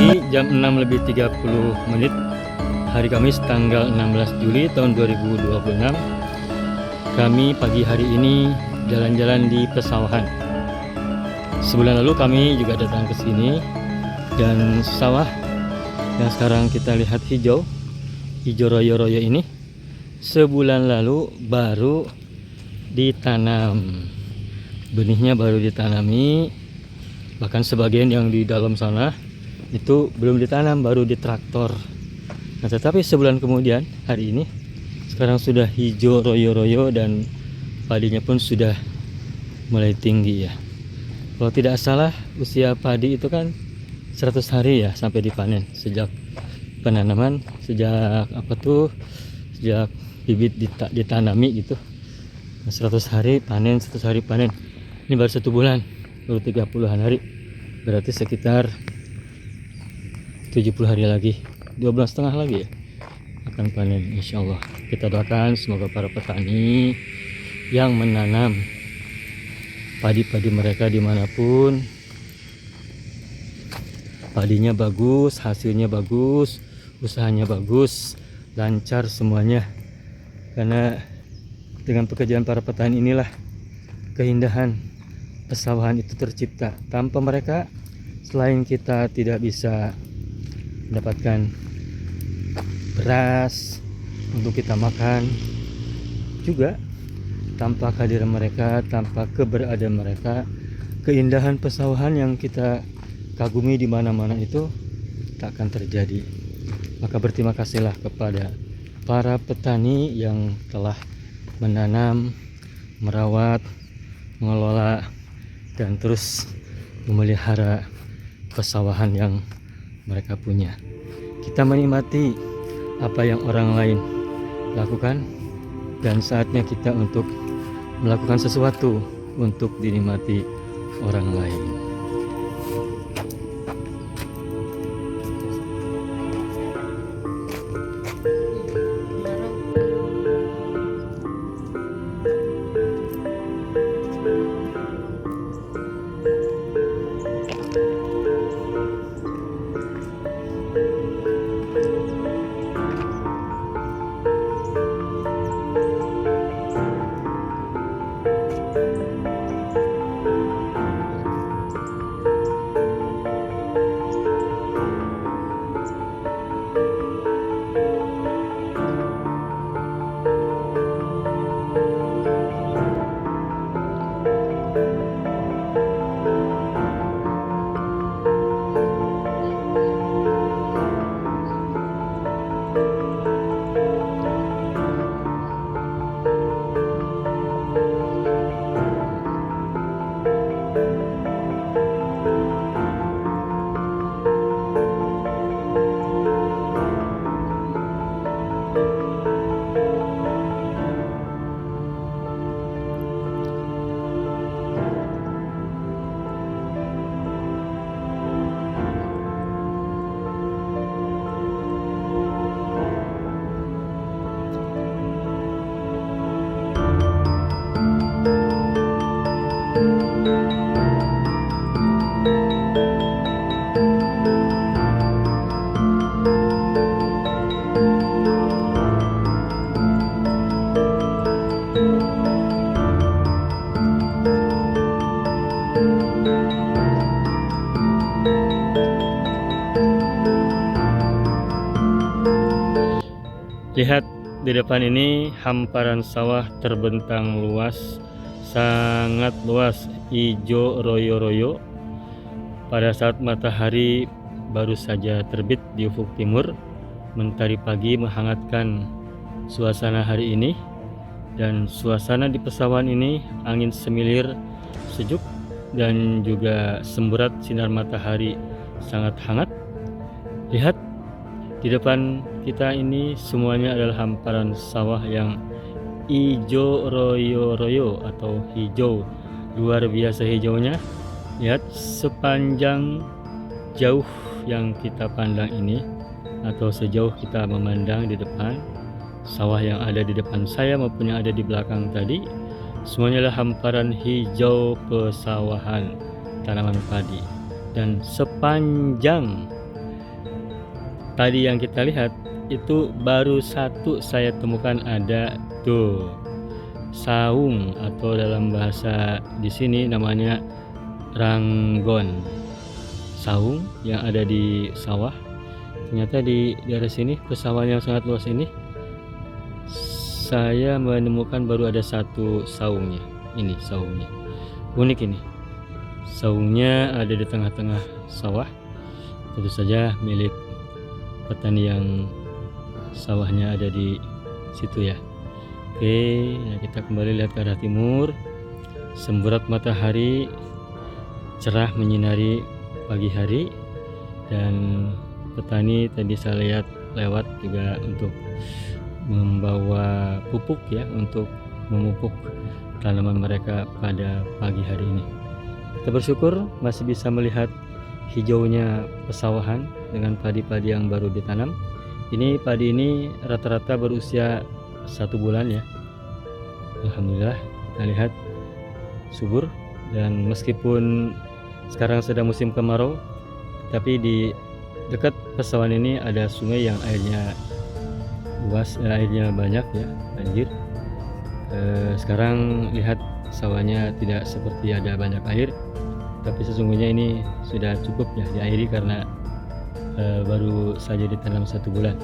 pagi jam 6:30 hari Kamis tanggal 16 Juli tahun 2026. Kami pagi hari ini jalan-jalan di pesawahan. Sebulan lalu kami juga datang ke sini dan sawah yang sekarang kita lihat hijau royo-royo ini sebulan lalu baru ditanam. Benihnya baru ditanami, bahkan sebagian yang di dalam sana itu belum ditanam, baru ditraktor. Nah, tetapi sebulan kemudian hari ini sekarang sudah hijau royo-royo dan padinya pun sudah mulai tinggi ya. Kalau tidak salah usia padi itu kan 100 hari ya sampai dipanen, sejak penanaman, sejak sejak bibit ditanami gitu. 100 hari panen, 100 hari panen. Ini baru 1 bulan, baru 30-an hari, berarti sekitar 70 hari lagi, 12,5 lagi ya akan panen insya Allah. Kita doakan semoga para petani yang menanam padi-padi mereka dimanapun padinya bagus, hasilnya bagus, usahanya bagus, lancar semuanya. Karena dengan pekerjaan para petani inilah keindahan pesawahan itu tercipta. Tanpa mereka, selain kita tidak bisa mendapatkan beras untuk kita makan, juga tanpa kehadiran mereka, tanpa keberadaan mereka, keindahan pesawahan yang kita kagumi di mana-mana itu tak akan terjadi. Maka berterima kasihlah kepada para petani yang telah menanam, merawat, mengelola, dan terus memelihara pesawahan yang mereka punya. Kita menikmati apa yang orang lain lakukan, dan saatnya kita untuk melakukan sesuatu untuk dinikmati orang lain. Lihat di depan ini hamparan sawah terbentang luas, sangat luas, hijau royo-royo. Pada saat matahari baru saja terbit di ufuk timur, mentari pagi menghangatkan suasana hari ini. Dan suasana di pesawahan ini angin semilir sejuk dan juga semburat sinar matahari sangat hangat. Lihat di depan kita ini semuanya adalah hamparan sawah yang hijau royo-royo atau hijau, luar biasa hijaunya. Lihat sepanjang jauh yang kita pandang ini, atau sejauh kita memandang di depan, sawah yang ada di depan saya maupun yang ada di belakang tadi, semuanya adalah hamparan hijau pesawahan tanaman padi. Dan sepanjang tadi yang kita lihat itu baru satu saya temukan, ada tuh saung atau dalam bahasa di sini namanya ranggon. Saung yang ada di sawah. Ternyata di daerah sini, persawahan yang sangat luas ini, saya menemukan baru ada satu saungnya. Ini saungnya. Unik ini. Saungnya ada di tengah-tengah sawah. Tentu saja milik petani yang sawahnya ada di situ ya. Oke, nah kita kembali lihat ke arah timur. Semburat matahari cerah menyinari pagi hari, dan petani tadi saya lihat lewat juga untuk membawa pupuk ya, untuk memupuk tanaman mereka pada pagi hari ini. Kita bersyukur masih bisa melihat hijaunya pesawahan dengan padi-padi yang baru ditanam. Ini padi ini rata-rata berusia 1 bulan ya. Alhamdulillah kita lihat subur, dan meskipun sekarang sedang musim kemarau, tapi di dekat pesawahan ini ada sungai yang airnya luas, airnya banyak ya, banjir. Sekarang lihat sawahnya tidak seperti ada banyak air, tapi sesungguhnya ini sudah cukup ya diairi karena baru saja ditanam 1 bulan.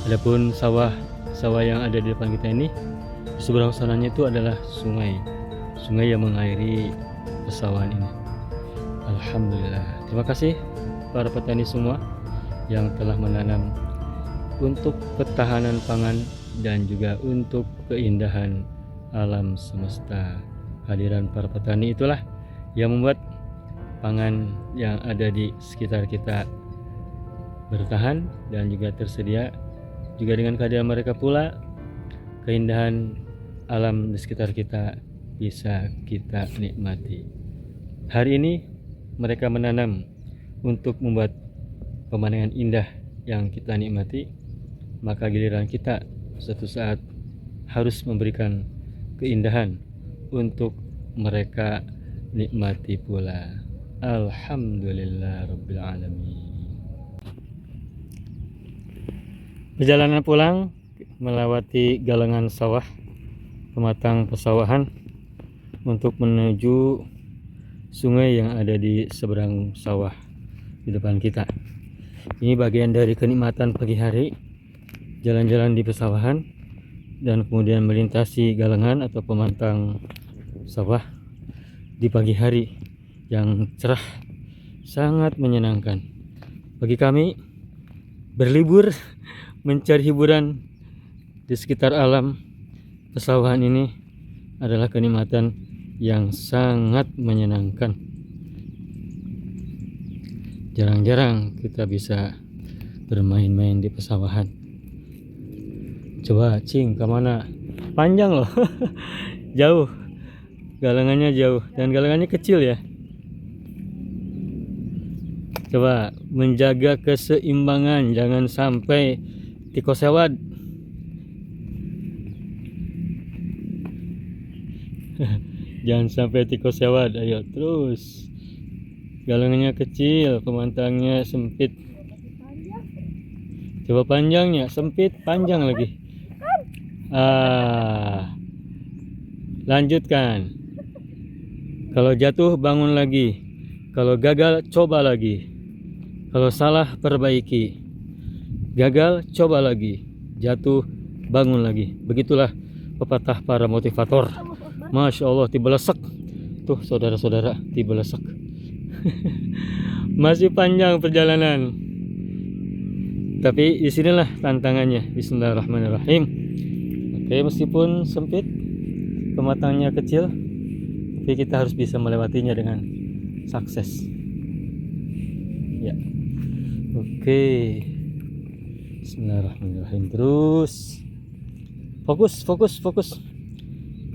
Adapun sawah yang ada di depan kita ini, di seberang sananya itu adalah sungai yang mengairi pesawahan ini. Alhamdulillah. Terima kasih para petani semua yang telah menanam untuk ketahanan pangan dan juga untuk keindahan alam semesta. Kehadiran para petani itulah yang membuat pangan yang ada di sekitar kita bertahan dan juga tersedia. Juga dengan kehadiran mereka pula keindahan alam di sekitar kita bisa kita nikmati. Hari ini mereka menanam untuk membuat pemandangan indah yang kita nikmati, maka giliran kita suatu saat harus memberikan keindahan untuk mereka nikmati pula. Alhamdulillah Rabbil Alamin. Perjalanan pulang melewati galengan sawah, pematang pesawahan, untuk menuju sungai yang ada di seberang sawah di depan kita. Ini bagian dari kenikmatan pagi hari, jalan-jalan di pesawahan dan kemudian melintasi galengan atau pemantang sawah di pagi hari yang cerah, sangat menyenangkan. Bagi kami berlibur mencari hiburan di sekitar alam pesawahan ini adalah kenikmatan yang sangat menyenangkan. Jarang-jarang kita bisa bermain-main di pesawahan. Coba Cing, kemana? Panjang loh. Jauh, galengannya jauh dan galengannya kecil ya. Coba menjaga keseimbangan, jangan sampai tikus lewat. Jangan sampai tikus lewat. Ayo terus. Galengannya kecil, pemantangnya sempit. Coba panjangnya, sempit, panjang lagi. Lanjutkan. Kalau jatuh bangun lagi. Kalau gagal coba lagi. Kalau salah perbaiki. Gagal coba lagi. Jatuh bangun lagi. Begitulah pepatah para motivator. Masya Allah, tibelesek. Tuh saudara-saudara, tibelesek. Masih panjang perjalanan. Tapi disinilah tantangannya. Bismillahirrahmanirrahim. Oke, meskipun sempit, pematangnya kecil, tapi kita harus bisa melewatinya dengan sukses. Ya. Oke. Bismillahirrahmanirrahim. Terus fokus.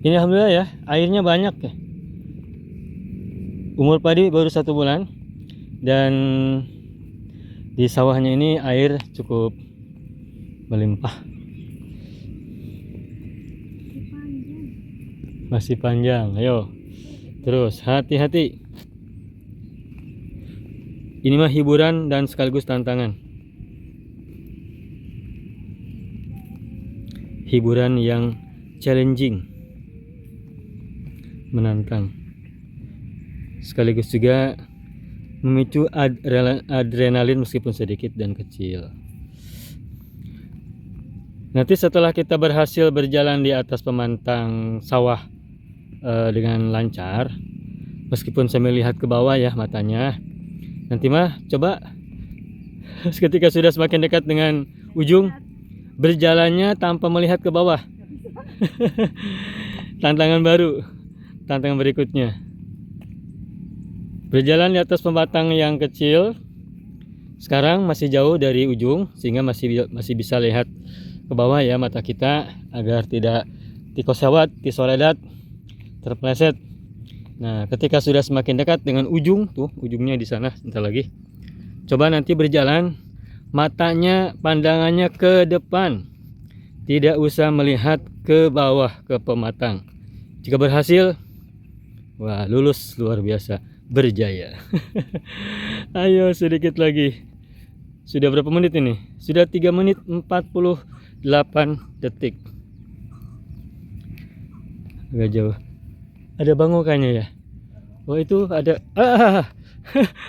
Ini alhamdulillah ya, airnya banyak ya. Umur padi baru 1 bulan dan di sawahnya ini air cukup melimpah. Masih panjang, ayo. Terus hati-hati. Ini mah hiburan dan sekaligus tantangan. hiburan yang challenging, menantang, sekaligus juga memicu adrenalin meskipun sedikit dan kecil. Nanti setelah kita berhasil berjalan di atas pemantang sawah dengan lancar, meskipun sambil lihat ke bawah ya matanya, nanti mah coba ketika sudah semakin dekat dengan ujung, berjalannya tanpa melihat ke bawah. Tantangan baru, tantangan berikutnya. Berjalan di atas pemantang yang kecil. Sekarang masih jauh dari ujung sehingga masih bisa lihat ke bawah ya mata kita, agar tidak tikosawat, tisoledat, terpleset. Nah, ketika sudah semakin dekat dengan ujung, tuh ujungnya di sana, sebentar lagi. Coba nanti berjalan, matanya, pandangannya ke depan, tidak usah melihat ke bawah, ke pematang. Jika berhasil, wah, lulus luar biasa, berjaya. Ayo sedikit lagi. Sudah berapa menit ini? Sudah 3 menit 48 detik. Agak jauh. Ada bango kayaknya ya. Oh, itu ada.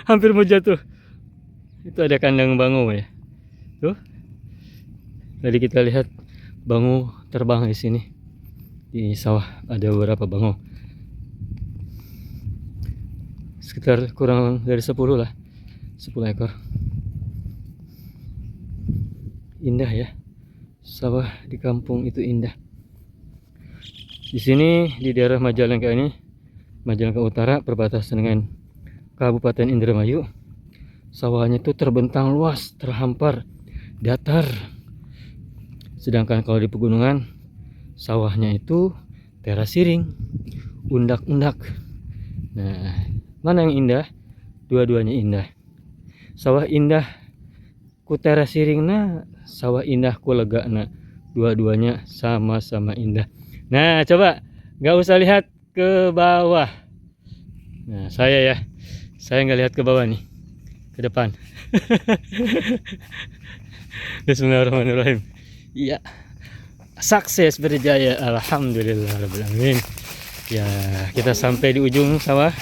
Hampir mau jatuh. Itu ada kandang bango ya. Tuh. Tadi kita lihat bango terbang di sini. Di sawah ada beberapa bango. Sekitar kurang dari 10 lah. 10 ekor. Indah ya. Sawah di kampung itu indah. Di sini di daerah Majalengka ini, Majalengka Utara perbatasan dengan Kabupaten Indramayu, sawahnya itu terbentang luas, terhampar, datar. Sedangkan kalau di pegunungan, sawahnya itu teras siring, undak-undak. Nah, mana yang indah? Dua-duanya indah. Sawah indah ku teras siringna, sawah indah ku legana. Dua-duanya sama-sama indah. Nah, coba nggak usah lihat ke bawah. Nah, saya nggak lihat ke bawah nih, ke depan. Bismillahirrahmanirrahim. Iya, sukses, berjaya, alhamdulillahirobbilalamin. Ya, kita sampai di ujung sawah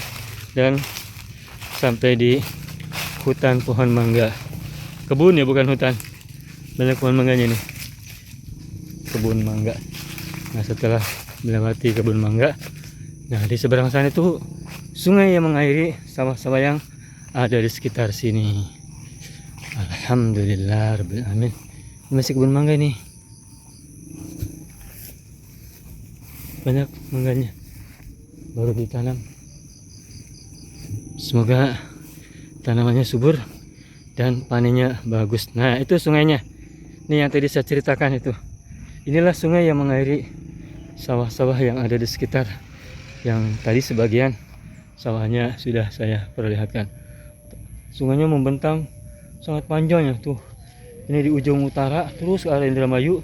dan sampai di hutan pohon mangga. Kebun ya, bukan hutan. Banyak pohon mangganya nih. Kebun mangga. Nah, setelah melewati kebun mangga, nah di seberang sana itu sungai yang mengairi sawah-sawah yang ada di sekitar sini. Alhamdulillah rabbil alamin. Ini masih kebun mangga nih. Banyak mangganya. Baru ditanam. Semoga tanamannya subur dan panennya bagus. Nah, itu sungainya. Ini yang tadi saya ceritakan itu. Inilah sungai yang mengairi sawah-sawah yang ada di sekitar. Yang tadi sebagian sawahnya sudah saya perlihatkan. Sungainya membentang sangat panjang ya tuh. Ini di ujung utara, terus ke arah Indramayu,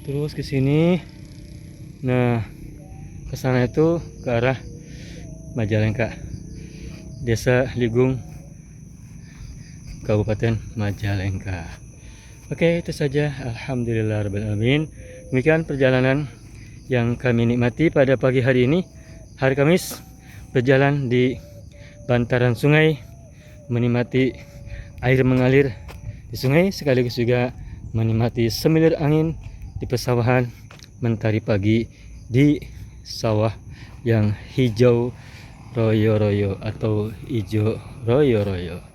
terus ke sini. Nah, ke sana itu ke arah Majalengka, Desa Ligung, Kabupaten Majalengka. Oke, itu saja. Alhamdulillahirobbilalamin. Demikian perjalanan yang kami nikmati pada pagi hari ini, hari Kamis, berjalan di bantaran sungai, menikmati air mengalir di sungai, sekaligus juga menikmati semilir angin di pesawahan, mentari pagi di sawah yang hijau royo-royo atau hijau royo-royo.